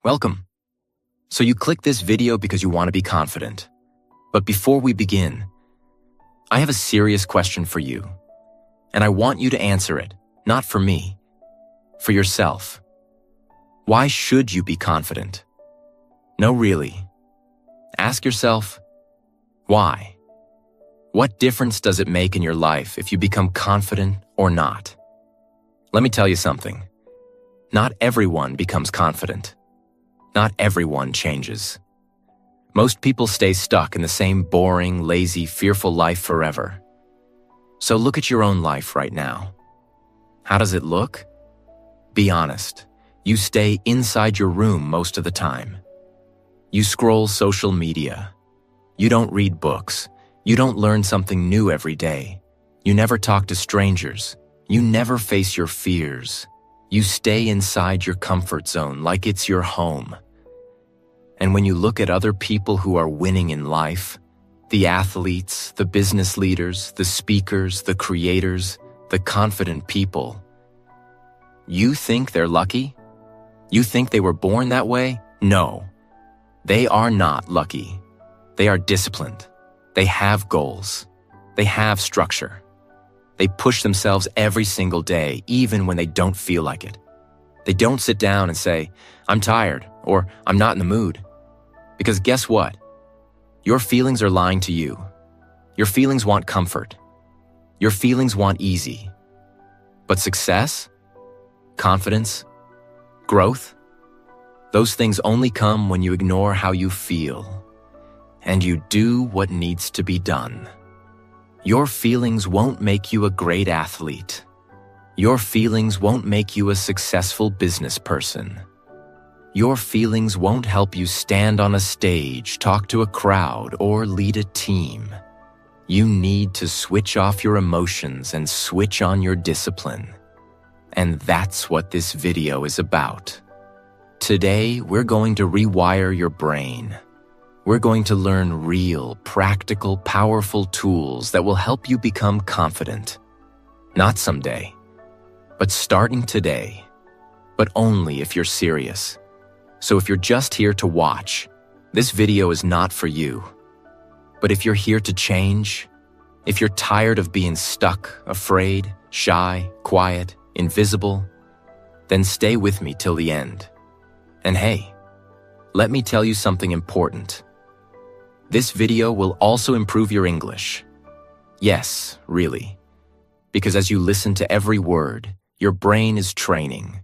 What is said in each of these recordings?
Welcome. So you clicked this video because you want to be confident. But before we begin, I have a serious question for you. And I want you to answer it, not for me, for yourself. Why should you be confident? No, really. Ask yourself, why? What difference does it make in your life if you become confident or not? Let me tell you something. Not everyone becomes confident. Not everyone changes. Most people stay stuck in the same boring, lazy, fearful life forever. So look at your own life right now. How does it look? Be honest. You stay inside your room most of the time. You scroll social media. You don't read books. You don't learn something new every day. You never talk to strangers. You never face your fears. You stay inside your comfort zone like it's your home. And when you look at other people who are winning in life, the athletes, the business leaders, the speakers, the creators, the confident people, you think they're lucky? You think they were born that way? No. They are not lucky. They are disciplined. They have goals. They have structure. They push themselves every single day, even when they don't feel like it. They don't sit down and say, I'm tired, or I'm not in the mood. Because guess what? Your feelings are lying to you. Your feelings want comfort. Your feelings want easy. But success, confidence, growth, those things only come when you ignore how you feel and you do what needs to be done. Your feelings won't make you a great athlete. Your feelings won't make you a successful business person. Your feelings won't help you stand on a stage, talk to a crowd, or lead a team. You need to switch off your emotions and switch on your discipline. And that's what this video is about. Today, we're going to rewire your brain. We're going to learn real, practical, powerful tools that will help you become confident. Not someday, but starting today. But only if you're serious. So if you're just here to watch, this video is not for you. But if you're here to change, if you're tired of being stuck, afraid, shy, quiet, invisible, then stay with me till the end. And hey, let me tell you something important. This video will also improve your English. Yes, really. Because as you listen to every word, your brain is training.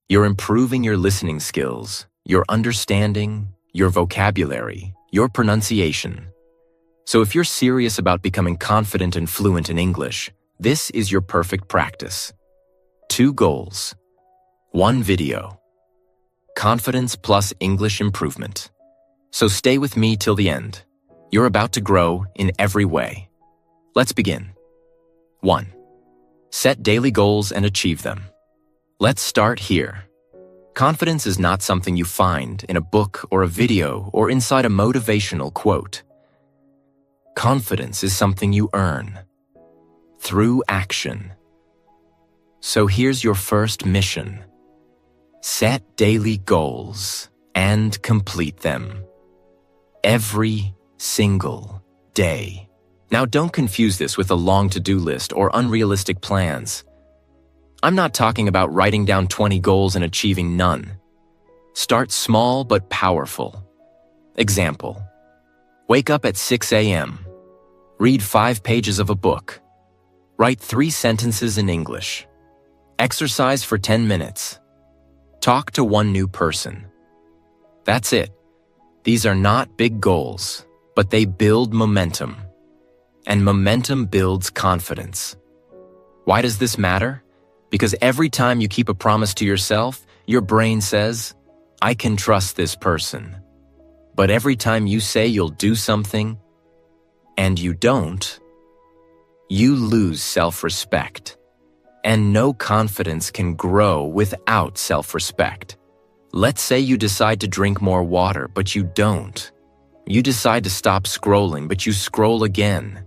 You're improving your listening skills, your understanding, your vocabulary, your pronunciation. So if you're serious about becoming confident and fluent in English, this is your perfect practice. 2 goals. 1 video. Confidence plus English improvement. So stay with me till the end. You're about to grow in every way. Let's begin. 1. Set daily goals and achieve them. Let's start here. Confidence is not something you find in a book or a video or inside a motivational quote. Confidence is something you earn through action. So here's your first mission. Set daily goals and complete them. Every single day. Now don't confuse this with a long to-do list or unrealistic plans. I'm not talking about writing down 20 goals and achieving none. Start small but powerful. Example. Wake up at 6 a.m. Read 5 pages of a book. Write 3 sentences in English. Exercise for 10 minutes. Talk to 1 new person. That's it. These are not big goals, but they build momentum. And momentum builds confidence. Why does this matter? Because every time you keep a promise to yourself, your brain says, I can trust this person. But every time you say you'll do something, and you don't, you lose self-respect. And no confidence can grow without self-respect. Let's say you decide to drink more water, but you don't. You decide to stop scrolling, but you scroll again.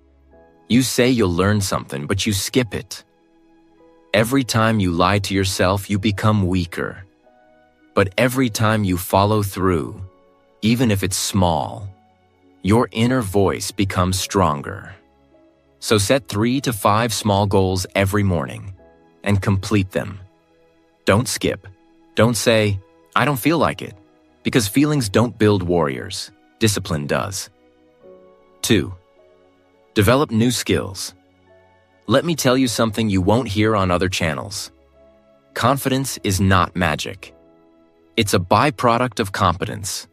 You say you'll learn something, but you skip it. Every time you lie to yourself, you become weaker. But every time you follow through, even if it's small, your inner voice becomes stronger. So set 3 to 5 small goals every morning and complete them. Don't skip. Don't say, "I don't feel like it," because feelings don't build warriors. Discipline does. 2. Develop new skills. Let me tell you something you won't hear on other channels. Confidence is not magic. It's a byproduct of competence.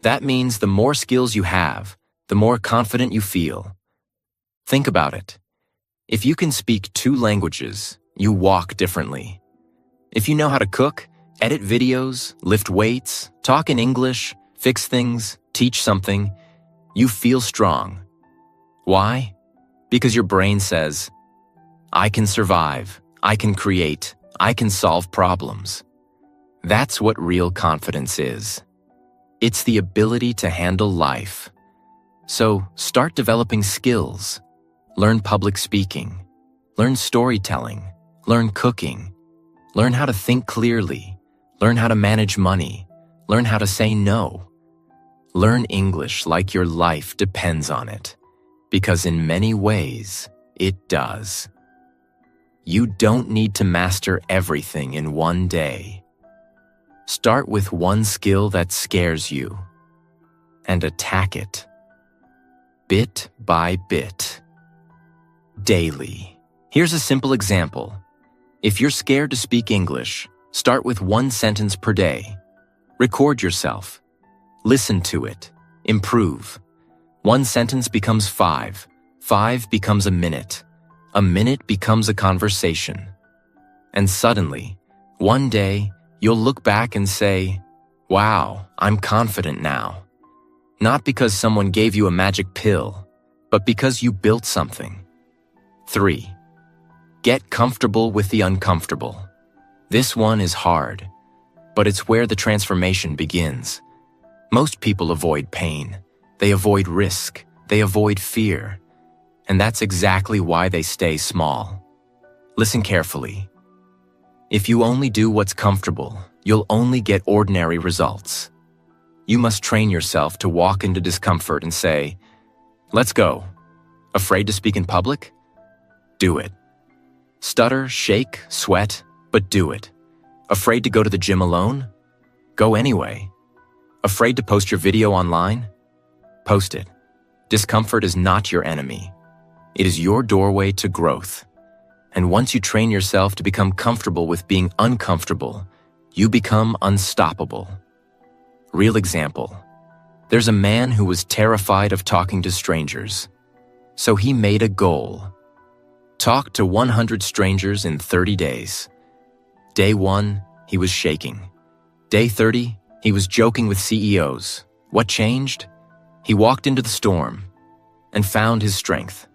That means the more skills you have, the more confident you feel. Think about it. If you can speak 2 languages, you walk differently. If you know how to cook, edit videos, lift weights, talk in English, fix things, teach something, you feel strong. Why? Because your brain says, "I can survive, I can create, I can solve problems." That's what real confidence is. It's the ability to handle life. So start developing skills. Learn public speaking. Learn storytelling. Learn cooking. Learn how to think clearly. Learn how to manage money. Learn how to say no. Learn English like your life depends on it, because in many ways, it does. You don't need to master everything in one day. Start with one skill that scares you and attack it, bit by bit, daily. Here's a simple example. If you're scared to speak English, start with 1 sentence per day. Record yourself. Listen to it. Improve. 1 sentence becomes 5. 5 becomes a minute. A minute becomes a conversation. And suddenly, one day, you'll look back and say, "Wow, I'm confident now." Not because someone gave you a magic pill, but because you built something. 3. Get comfortable with the uncomfortable. This one is hard, but it's where the transformation begins. Most people avoid pain. They avoid risk. They avoid fear. And that's exactly why they stay small. Listen carefully. If you only do what's comfortable, you'll only get ordinary results. You must train yourself to walk into discomfort and say, "Let's go." Afraid to speak in public? Do it. Stutter, shake, sweat, but do it. Afraid to go to the gym alone? Go anyway. Afraid to post your video online? Post it. Discomfort is not your enemy. It is your doorway to growth. And once you train yourself to become comfortable with being uncomfortable, you become unstoppable. Real example. There's a man who was terrified of talking to strangers. So he made a goal. Talk to 100 strangers in 30 days. Day 1, he was shaking. Day 30, he was joking with CEOs. What changed? He walked into the storm and found his strength.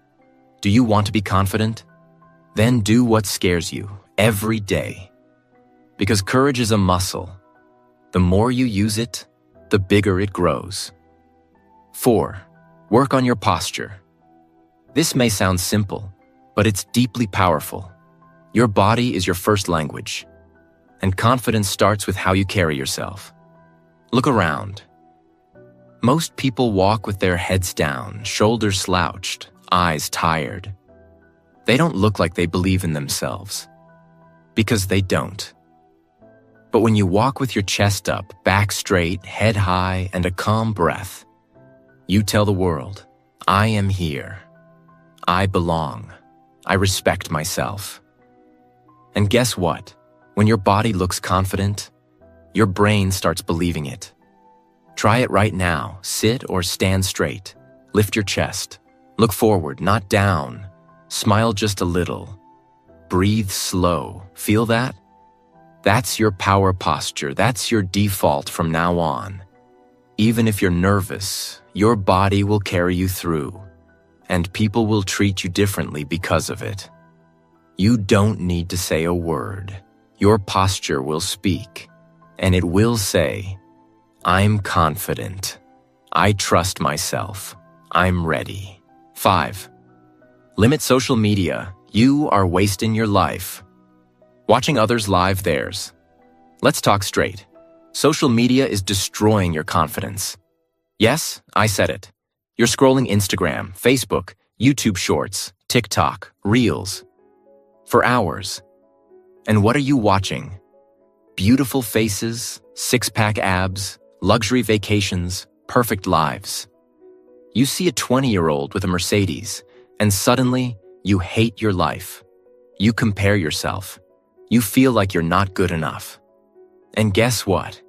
Do you want to be confident? Then do what scares you every day. Because courage is a muscle. The more you use it, the bigger it grows. 4. Work on your posture. This may sound simple, but it's deeply powerful. Your body is your first language, and confidence starts with how you carry yourself. Look around. Most people walk with their heads down, shoulders slouched, eyes tired. They don't look like they believe in themselves, because they don't. But when you walk with your chest up, back straight, head high, and a calm breath, you tell the world, "I am here. I belong. I respect myself." And guess what? When your body looks confident, your brain starts believing it. Try it right now. Sit or stand straight. Lift your chest. Look forward, not down. Smile just a little. Breathe slow. Feel that? That's your power posture. That's your default from now on. Even if you're nervous, your body will carry you through, and people will treat you differently because of it. You don't need to say a word. Your posture will speak, and it will say, "I'm confident. I trust myself. I'm ready." 5. Limit social media. You are wasting your life. Watching others live theirs. Let's talk straight. Social media is destroying your confidence. Yes, I said it. You're scrolling Instagram, Facebook, YouTube Shorts, TikTok, Reels for hours. And what are you watching? Beautiful faces, six-pack abs, luxury vacations, perfect lives. You see a 20-year-old with a Mercedes, and suddenly you hate your life. You compare yourself. You feel like you're not good enough. And guess what?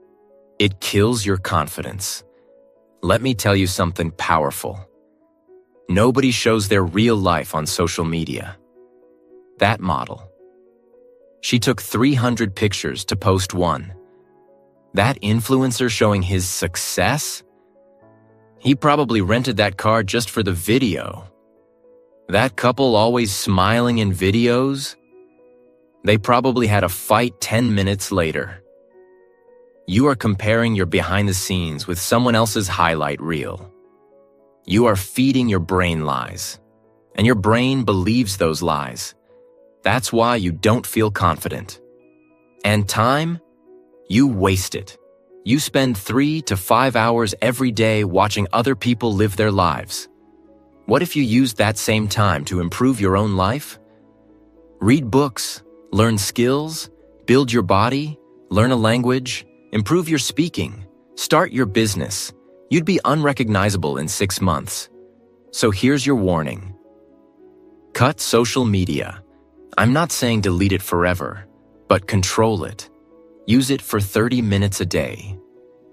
It kills your confidence. Let me tell you something powerful. Nobody shows their real life on social media. That model. She took 300 pictures to post one. That influencer showing his success? He probably rented that car just for the video. That couple always smiling in videos? They probably had a fight 10 minutes later. You are comparing your behind the scenes with someone else's highlight reel. You are feeding your brain lies, and your brain believes those lies. That's why you don't feel confident. And time? You waste it. You spend 3 to 5 hours every day watching other people live their lives. What if you used that same time to improve your own life? Read books, learn skills, build your body, learn a language, improve your speaking, start your business. You'd be unrecognizable in 6 months. So here's your warning. Cut social media. I'm not saying delete it forever, but control it. Use it for 30 minutes a day.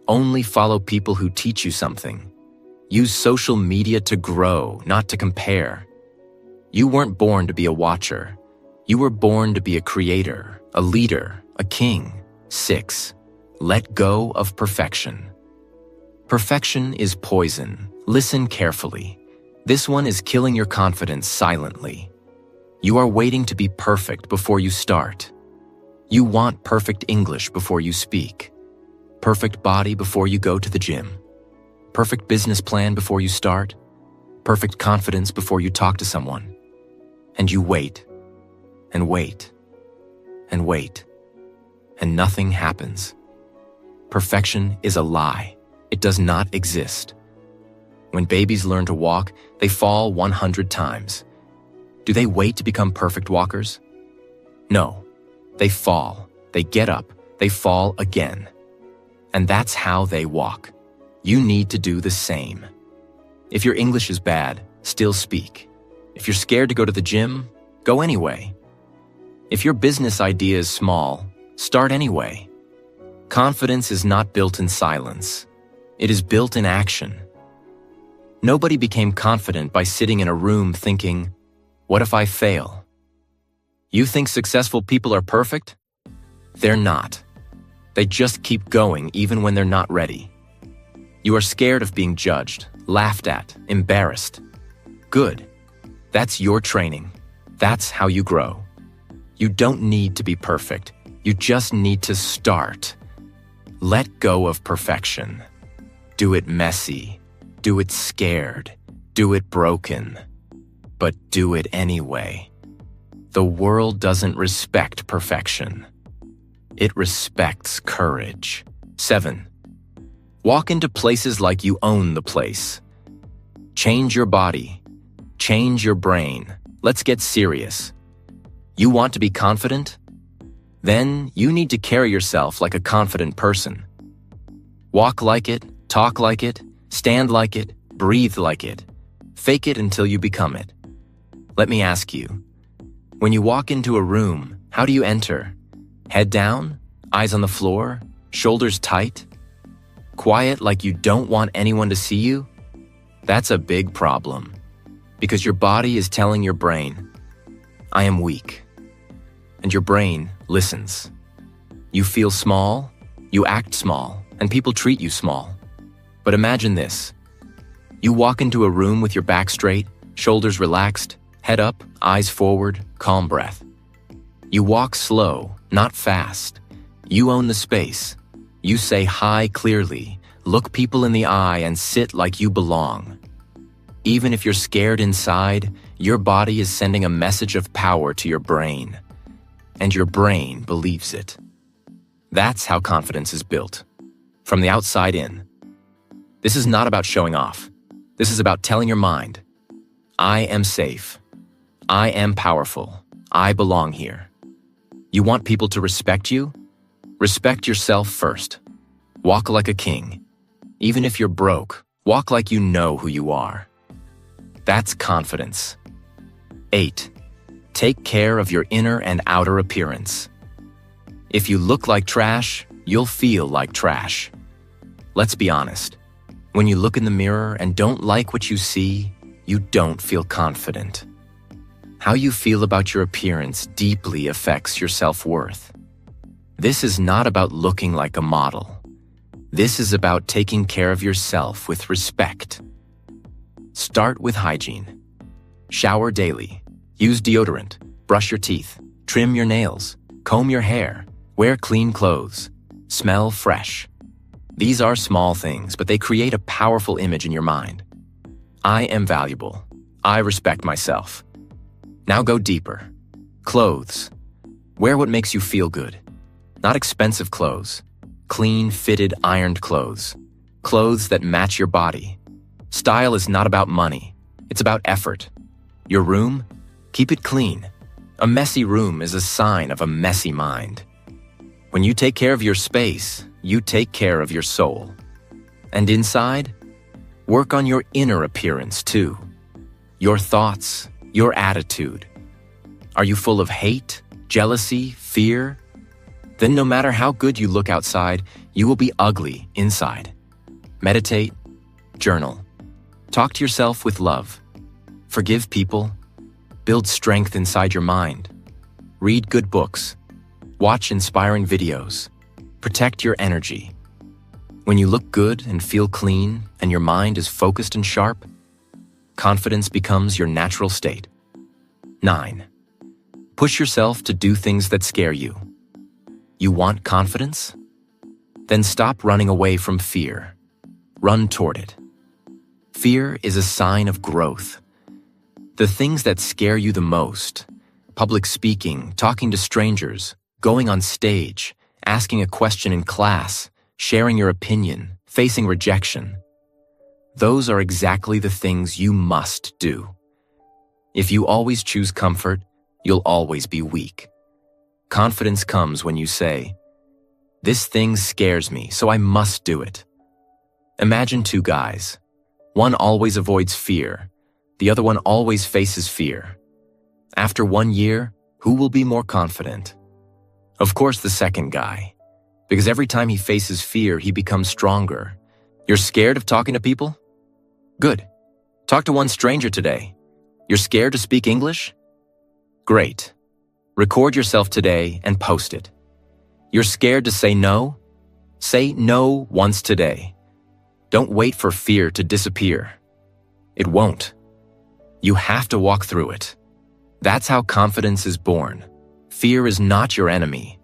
Only follow people who teach you something. Use social media to grow, not to compare. You weren't born to be a watcher. You were born to be a creator, a leader, a king. 6. Let go of perfection. Perfection is poison. Listen carefully. This one is killing your confidence silently. You are waiting to be perfect before you start. You want perfect English before you speak. Perfect body before you go to the gym. Perfect business plan before you start. Perfect confidence before you talk to someone. And you wait, and wait, and wait, and nothing happens. Perfection is a lie. It does not exist. When babies learn to walk, they fall 100 times. Do they wait to become perfect walkers? No. They fall, they get up, they fall again. And that's how they walk. You need to do the same. If your English is bad, still speak. If you're scared to go to the gym, go anyway. If your business idea is small, start anyway. Confidence is not built in silence. It is built in action. Nobody became confident by sitting in a room thinking, what if I fail? You think successful people are perfect? They're not. They just keep going even when they're not ready. You are scared of being judged, laughed at, embarrassed. Good. That's your training. That's how you grow. You don't need to be perfect. You just need to start. Let go of perfection. Do it messy. Do it scared. Do it broken. But do it anyway. The world doesn't respect perfection. It respects courage. 7. Walk into places like you own the place. Change your body. Change your brain. Let's get serious. You want to be confident? Then you need to carry yourself like a confident person. Walk like it, talk like it, stand like it, breathe like it. Fake it until you become it. Let me ask you, when you walk into a room, how do you enter? Head down? Eyes on the floor? Shoulders tight? Quiet like you don't want anyone to see you? That's a big problem, because your body is telling your brain, I am weak. And your brain listens. You feel small, you act small, and people treat you small. But imagine this. You walk into a room with your back straight, shoulders relaxed, head up, eyes forward, calm breath. You walk slow, not fast. You own the space. You say hi clearly, look people in the eye, and sit like you belong. Even if you're scared inside, your body is sending a message of power to your brain. And your brain believes it. That's how confidence is built. from the outside in. This is not about showing off. This is about telling your mind, I am safe. I am powerful. I belong here. You want people to respect you? Respect yourself first. Walk like a king. Even if you're broke, walk like you know who you are. That's confidence. 8. Take care of your inner and outer appearance. If you look like trash, you'll feel like trash. Let's be honest. When you look in the mirror and don't like what you see, you don't feel confident. How you feel about your appearance deeply affects your self-worth. This is not about looking like a model. This is about taking care of yourself with respect. Start with hygiene. Shower daily. Use deodorant. Brush your teeth. Trim your nails. Comb your hair. Wear clean clothes. Smell fresh. These are small things, but they create a powerful image in your mind. I am valuable. I respect myself. Now go deeper. Clothes. Wear what makes you feel good. Not expensive clothes. Clean, fitted, ironed clothes. Clothes that match your body. Style is not about money. It's about effort. Your room? Keep it clean. A messy room is a sign of a messy mind. When you take care of your space, you take care of your soul. And inside, work on your inner appearance too. Your thoughts, your attitude. Are you full of hate, jealousy, fear? Then no matter how good you look outside, you will be ugly inside. Meditate, journal. Talk to yourself with love. Forgive people. Build strength inside your mind. Read good books. Watch inspiring videos. Protect your energy. When you look good and feel clean and your mind is focused and sharp, confidence becomes your natural state. 9. Push yourself to do things that scare you. You want confidence? Then stop running away from fear. Run toward it. Fear is a sign of growth. The things that scare you the most, public speaking, talking to strangers, going on stage, asking a question in class, sharing your opinion, facing rejection. Those are exactly the things you must do. If you always choose comfort, you'll always be weak. Confidence comes when you say, "This thing scares me, so I must do it." Imagine two guys. One always avoids fear. The other one always faces fear. After 1 year, who will be more confident? Of course, the second guy. Because every time he faces fear, he becomes stronger. You're scared of talking to people? Good. Talk to one stranger today. You're scared to speak English? Great. Record yourself today and post it. You're scared to say no? Say no once today. Don't wait for fear to disappear. It won't. You have to walk through it. That's how confidence is born. Fear is not your enemy.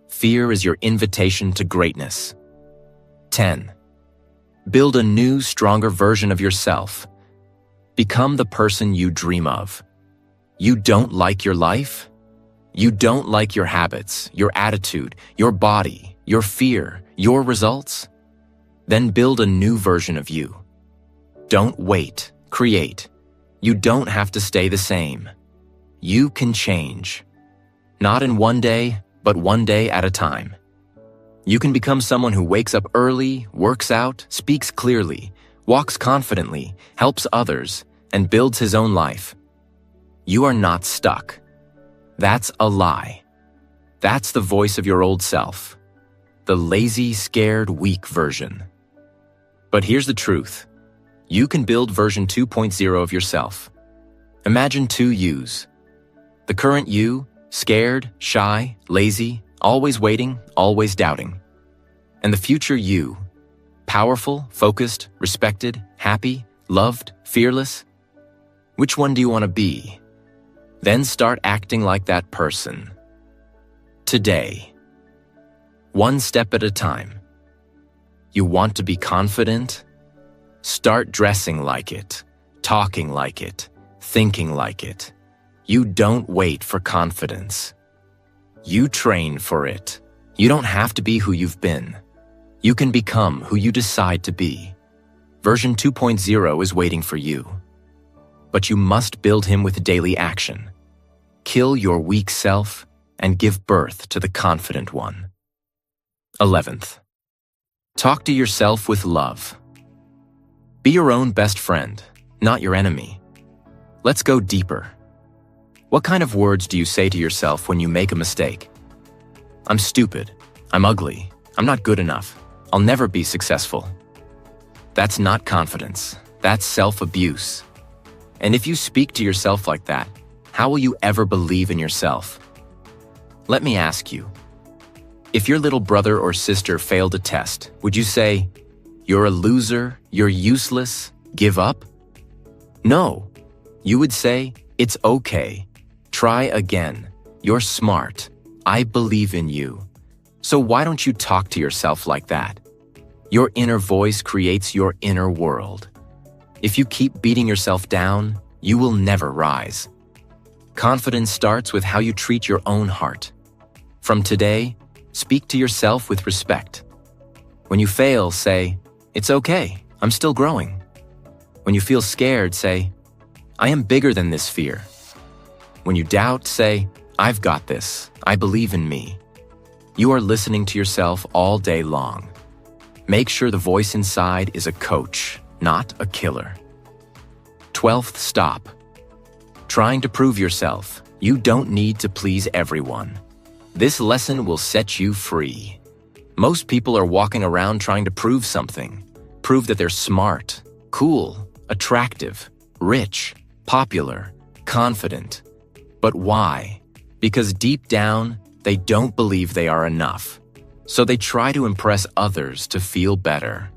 Fear is your invitation to greatness. 10. Build a new, stronger version of yourself. Become the person you dream of. You don't like your life? You don't like your habits, your attitude, your body, your fear, your results? Then build a new version of you. Don't wait, create. You don't have to stay the same. You can change. Not in one day, but one day at a time. You can become someone who wakes up early, works out, speaks clearly, walks confidently, helps others, and builds his own life. You are not stuck. That's a lie. That's the voice of your old self. The lazy, scared, weak version. But here's the truth. You can build version 2.0 of yourself. Imagine two yous. The current you, scared, shy, lazy, always waiting, always doubting. And the future you, powerful, focused, respected, happy, loved, fearless. Which one do you want to be? Then start acting like that person. Today. One step at a time. You want to be confident? Start dressing like it, talking like it, thinking like it. You don't wait for confidence. You train for it. You don't have to be who you've been. You can become who you decide to be. Version 2.0 is waiting for you. But you must build him with daily action. Kill your weak self and give birth to the confident one. 11th. Talk to yourself with love. Be your own best friend, not your enemy. Let's go deeper. What kind of words do you say to yourself when you make a mistake? I'm stupid. I'm ugly. I'm not good enough. I'll never be successful. That's not confidence. That's self-abuse. And if you speak to yourself like that, how will you ever believe in yourself? Let me ask you, if your little brother or sister failed a test, would you say, "You're a loser, you're useless, give up"? No. You would say, "It's okay. Try again. You're smart. I believe in you." So why don't you talk to yourself like that? Your inner voice creates your inner world. If you keep beating yourself down, you will never rise. Confidence starts with how you treat your own heart. From today, speak to yourself with respect. When you fail, say, "It's okay, I'm still growing." When you feel scared, say, "I am bigger than this fear." When you doubt, say, "I've got this, I believe in me." You are listening to yourself all day long. Make sure the voice inside is a coach, not a killer. 12th stop. Trying to prove yourself. You don't need to please everyone. This lesson will set you free. Most people are walking around trying to prove something. Prove that they're smart, cool, attractive, rich, popular, confident. But why? Because deep down, they don't believe they are enough. So they try to impress others to feel better.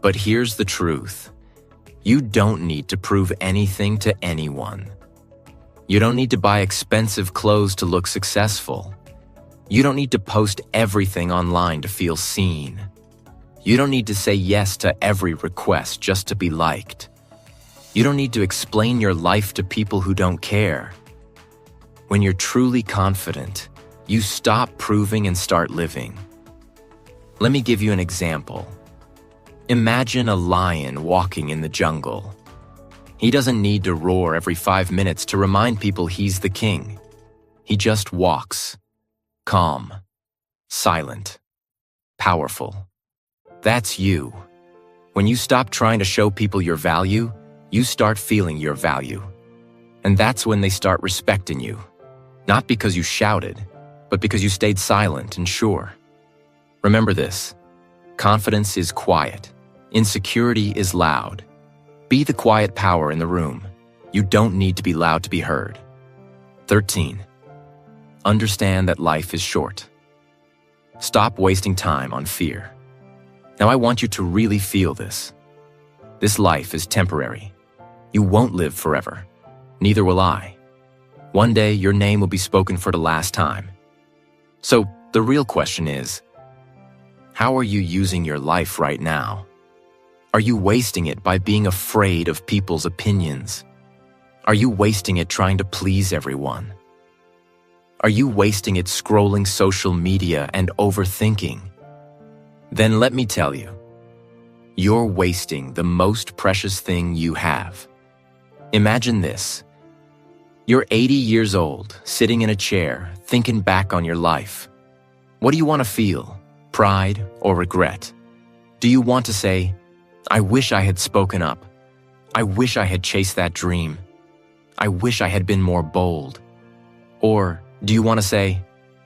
But here's the truth. You don't need to prove anything to anyone. You don't need to buy expensive clothes to look successful. You don't need to post everything online to feel seen. You don't need to say yes to every request just to be liked. You don't need to explain your life to people who don't care. When you're truly confident, you stop proving and start living. Let me give you an example. Imagine a lion walking in the jungle. He doesn't need to roar every 5 minutes to remind people he's the king. He just walks. Calm, silent, powerful. That's you. When you stop trying to show people your value, you start feeling your value. And that's when they start respecting you. Not because you shouted, but because you stayed silent and sure. Remember this. Confidence is quiet. Insecurity is loud. Be the quiet power in the room. You don't need to be loud to be heard. 13. Understand that life is short. Stop wasting time on fear. Now I want you to really feel this. This life is temporary. You won't live forever. Neither will I. One day your name will be spoken for the last time. So the real question is, how are you using your life right now? Are you wasting it by being afraid of people's opinions? Are you wasting it trying to please everyone? Are you wasting it scrolling social media and overthinking? Then let me tell you, you're wasting the most precious thing you have. Imagine this. You're 80 years old, sitting in a chair, thinking back on your life. What do you want to feel? Pride or regret? Do you want to say, "I wish I had spoken up. I wish I had chased that dream. I wish I had been more bold"? Or do you want to say,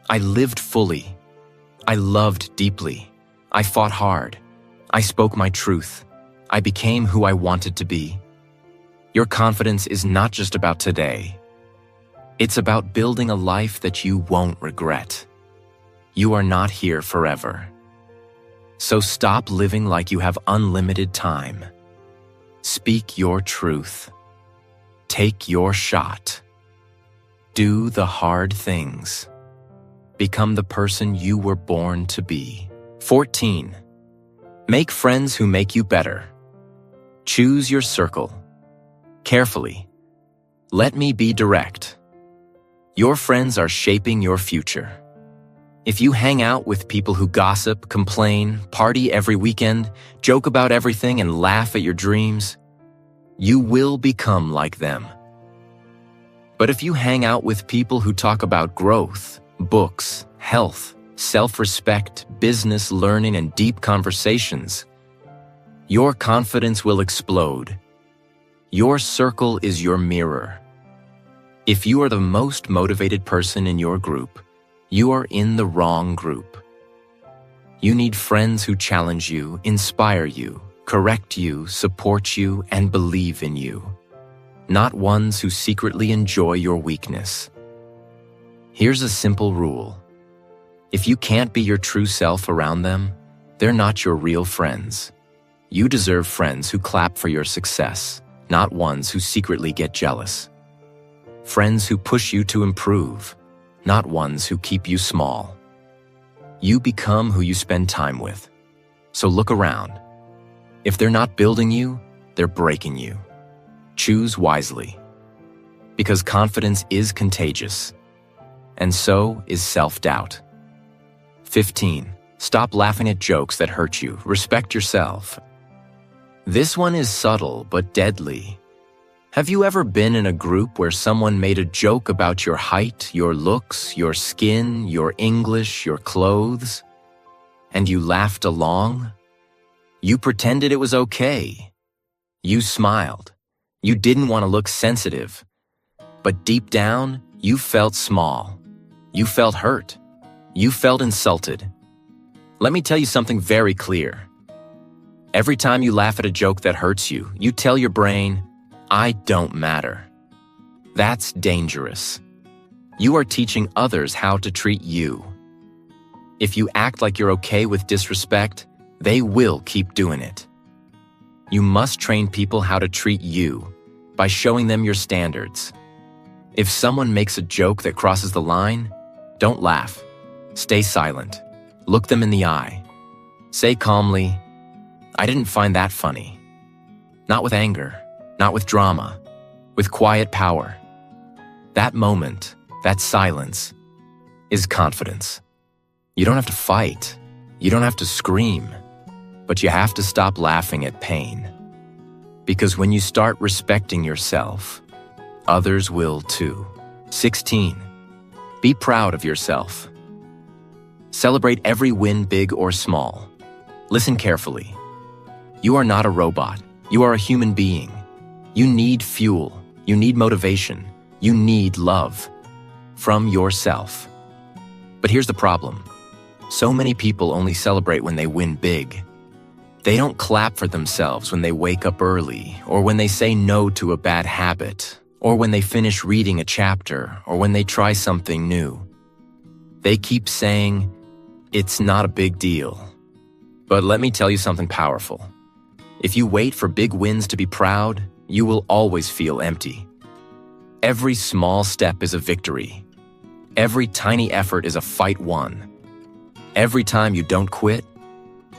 "I lived fully. I loved deeply. I fought hard. I spoke my truth. I became who I wanted to be"? Your confidence is not just about today. It's about building a life that you won't regret. You are not here forever. So stop living like you have unlimited time. Speak your truth. Take your shot. Do the hard things. Become the person you were born to be. 14. Make friends who make you better. Choose your circle. Carefully. Let me be direct. Your friends are shaping your future. If you hang out with people who gossip, complain, party every weekend, joke about everything, and laugh at your dreams, you will become like them. But if you hang out with people who talk about growth, books, health, self-respect, business, learning, and deep conversations, your confidence will explode. Your circle is your mirror. If you are the most motivated person in your group, you are in the wrong group. You need friends who challenge you, inspire you, correct you, support you, and believe in you, not ones who secretly enjoy your weakness. Here's a simple rule. If you can't be your true self around them, they're not your real friends. You deserve friends who clap for your success, not ones who secretly get jealous. Friends who push you to improve, not ones who keep you small. You become who you spend time with. So look around. If they're not building you, they're breaking you. Choose wisely. Because confidence is contagious. And so is self-doubt. 15. Stop laughing at jokes that hurt you. Respect yourself. This one is subtle but deadly. Have you ever been in a group where someone made a joke about your height, your looks, your skin, your English, your clothes, and you laughed along? You pretended it was okay. You smiled. You didn't want to look sensitive. But deep down, you felt small. You felt hurt. You felt insulted. Let me tell you something very clear. Every time you laugh at a joke that hurts you, you tell your brain, I don't matter. That's dangerous. You are teaching others how to treat you. If you act like you're okay with disrespect, they will keep doing it. You must train people how to treat you by showing them your standards. If someone makes a joke that crosses the line, don't laugh. Stay silent. Look them in the eye. Say calmly, I didn't find that funny. Not with anger, not with drama, with quiet power. That moment, that silence, is confidence. You don't have to fight. You don't have to scream. But you have to stop laughing at pain. Because when you start respecting yourself, others will too. 16. Be proud of yourself. Celebrate every win, big or small. Listen carefully. You are not a robot. You are a human being. You need fuel. You need motivation. You need love from yourself. But here's the problem. So many people only celebrate when they win big. They don't clap for themselves when they wake up early, or when they say no to a bad habit, or when they finish reading a chapter, or when they try something new. They keep saying, it's not a big deal. But let me tell you something powerful. If you wait for big wins to be proud, you will always feel empty. Every small step is a victory. Every tiny effort is a fight won. Every time you don't quit,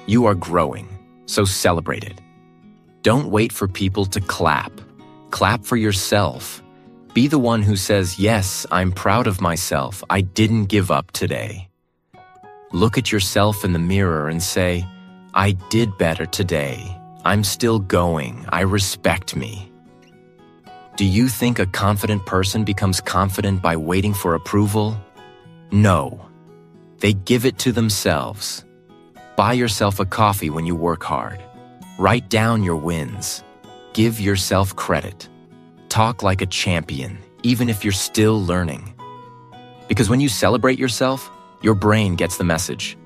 you are growing, so celebrate it. Don't wait for people to clap. Clap for yourself. Be the one who says, yes, I'm proud of myself. I didn't give up today. Look at yourself in the mirror and say, I did better today. I'm still going. I respect me. Do you think a confident person becomes confident by waiting for approval? No. They give it to themselves. Buy yourself a coffee when you work hard. Write down your wins. Give yourself credit. Talk like a champion, even if you're still learning. Because when you celebrate yourself, your brain gets the message.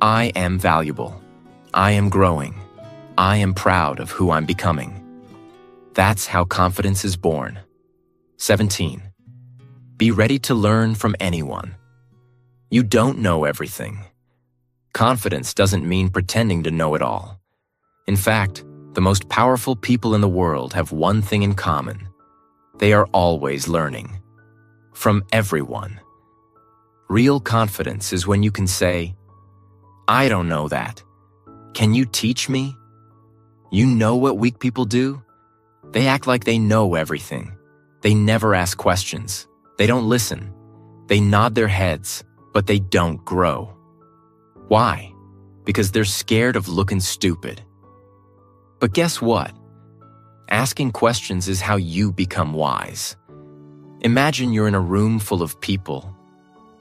I am valuable. I am growing. I am proud of who I'm becoming. That's how confidence is born. 17. Be ready to learn from anyone. You don't know everything. Confidence doesn't mean pretending to know it all. In fact, the most powerful people in the world have one thing in common. They are always learning. From everyone. Real confidence is when you can say, I don't know that. Can you teach me? You know what weak people do? They act like they know everything. They never ask questions. They don't listen. They nod their heads. but they don't grow. Why? Because they're scared of looking stupid. But guess what? Asking questions is how you become wise. Imagine you're in a room full of people.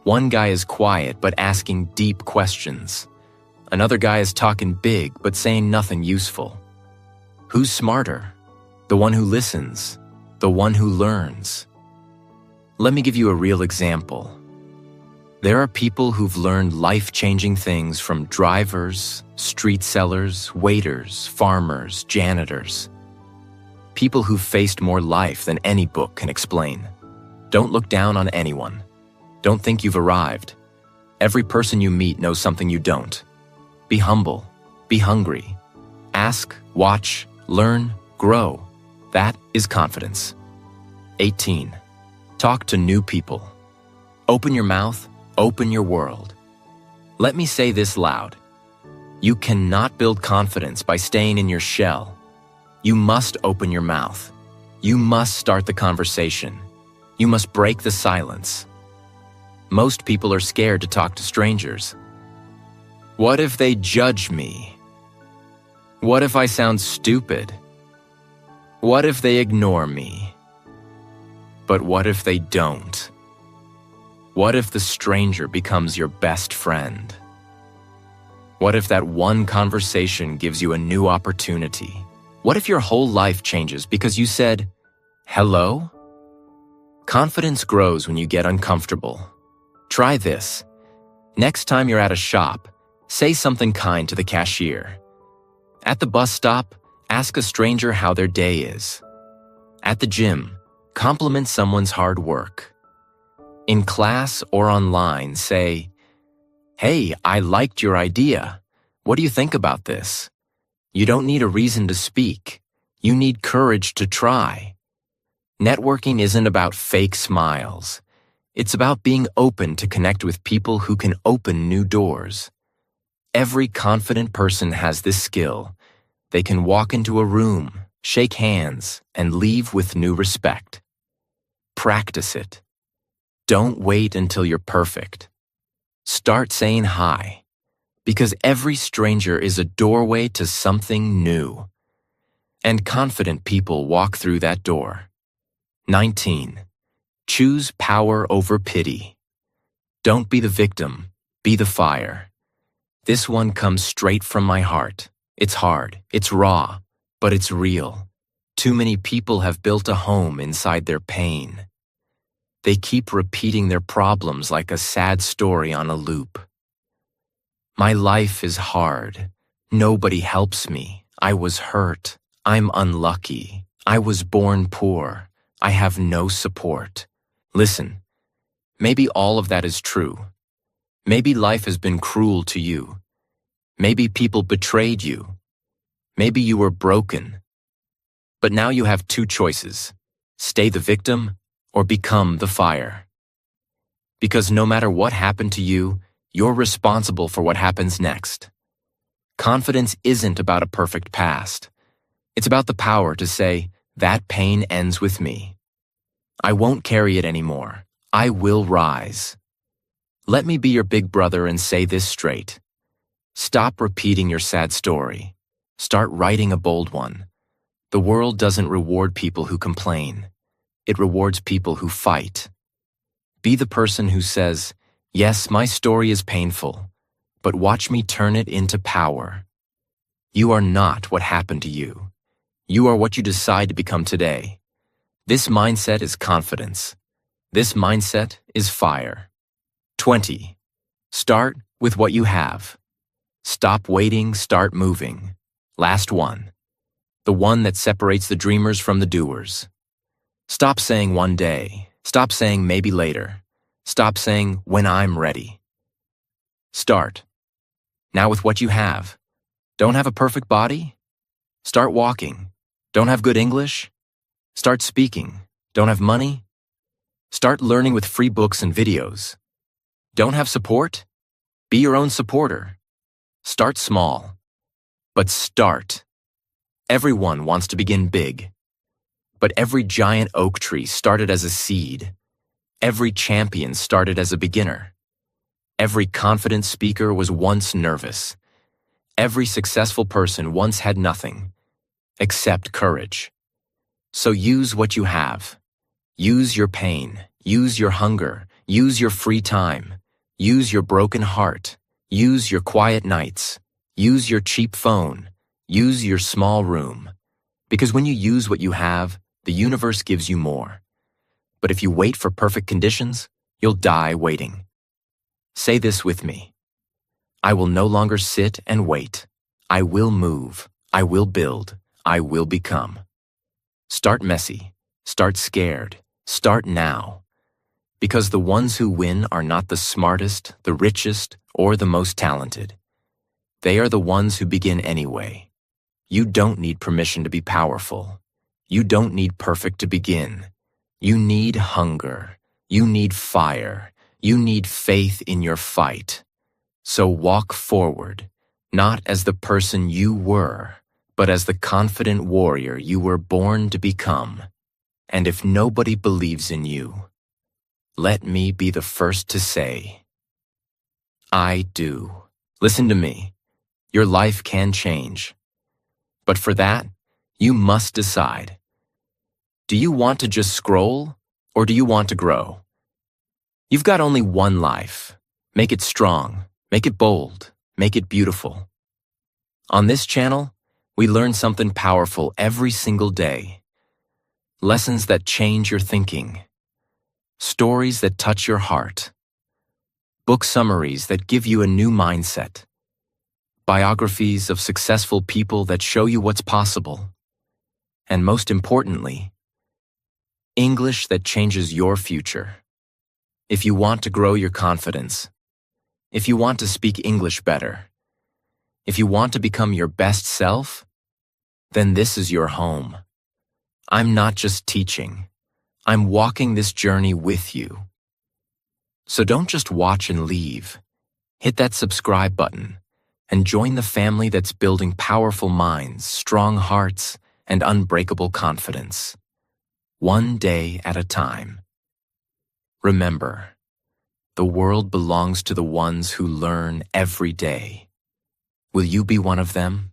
One guy is quiet but asking deep questions. Another guy is talking big but saying nothing useful. Who's smarter? The one who listens, the one who learns. Let me give you a real example. There are people who've learned life-changing things from drivers, street sellers, waiters, farmers, janitors. People who've faced more life than any book can explain. Don't look down on anyone. Don't think you've arrived. Every person you meet knows something you don't. Be humble. Be hungry. Ask, watch, learn, grow. That is confidence. 18. Talk to new people. Open your mouth, open your world. Let me say this loud. You cannot build confidence by staying in your shell. You must open your mouth. You must start the conversation. You must break the silence. Most people are scared to talk to strangers. What if they judge me? What if I sound stupid? What if they ignore me? But what if they don't? What if the stranger becomes your best friend? What if that one conversation gives you a new opportunity? What if your whole life changes because you said, hello? Confidence grows when you get uncomfortable. Try this. Next time you're at a shop, say something kind to the cashier. At the bus stop, ask a stranger how their day is. At the gym, compliment someone's hard work. In class or online, say, hey, I liked your idea. What do you think about this? You don't need a reason to speak. You need courage to try. Networking isn't about fake smiles. It's about being open to connect with people who can open new doors. Every confident person has this skill. They can walk into a room, shake hands, and leave with new respect. Practice it. Don't wait until you're perfect. Start saying hi, because every stranger is a doorway to something new. And confident people walk through that door. 19. Choose power over pity. Don't be the victim, be the fire. This one comes straight from my heart. It's hard, it's raw, but it's real. Too many people have built a home inside their pain. They keep repeating their problems like a sad story on a loop. My life is hard. Nobody helps me. I was hurt. I'm unlucky. I was born poor. I have no support. Listen, maybe all of that is true. Maybe life has been cruel to you. Maybe people betrayed you. Maybe you were broken. But now you have two choices: stay the victim or become the fire. Because no matter what happened to you, you're responsible for what happens next. Confidence isn't about a perfect past. It's about the power to say, that pain ends with me. I won't carry it anymore. I will rise. Let me be your big brother and say this straight. Stop repeating your sad story. Start writing a bold one. The world doesn't reward people who complain. It rewards people who fight. Be the person who says, yes, my story is painful, but watch me turn it into power. You are not what happened to you. You are what you decide to become today. This mindset is confidence. This mindset is fire. 20. Start with what you have. Stop waiting, start moving. Last one. The one that separates the dreamers from the doers. Stop saying one day. Stop saying maybe later. Stop saying when I'm ready. Start. Now with what you have. Don't have a perfect body? Start walking. Don't have good English? Start speaking. Don't have money? Start learning with free books and videos. Don't have support? Be your own supporter. Start small. But start. Everyone wants to begin big. But every giant oak tree started as a seed. Every champion started as a beginner. Every confident speaker was once nervous. Every successful person once had nothing except courage. So use what you have. Use your pain. Use your hunger. Use your free time. Use your broken heart. Use your quiet nights. Use your cheap phone. Use your small room. Because when you use what you have, the universe gives you more. But if you wait for perfect conditions, you'll die waiting. Say this with me. I will no longer sit and wait. I will move. I will build. I will become. Start messy. Start scared. Start now. Because the ones who win are not the smartest, the richest, or the most talented. They are the ones who begin anyway. You don't need permission to be powerful. You don't need perfect to begin. You need hunger. You need fire. You need faith in your fight. So walk forward, not as the person you were, but as the confident warrior you were born to become. And if nobody believes in you, let me be the first to say, I do. Listen to me. Your life can change. But for that, you must decide. Do you want to just scroll, or do you want to grow? You've got only one life. Make it strong. Make it bold. Make it beautiful. On this channel, we learn something powerful every single day. Lessons that change your thinking. Stories that touch your heart. Book summaries that give you a new mindset. Biographies of successful people that show you what's possible. And most importantly, English that changes your future. If you want to grow your confidence, if you want to speak English better, if you want to become your best self, then this is your home. I'm not just teaching. I'm walking this journey with you. So don't just watch and leave. Hit that subscribe button and join the family that's building powerful minds, strong hearts, and unbreakable confidence. One day at a time. Remember, the world belongs to the ones who learn every day. Will you be one of them?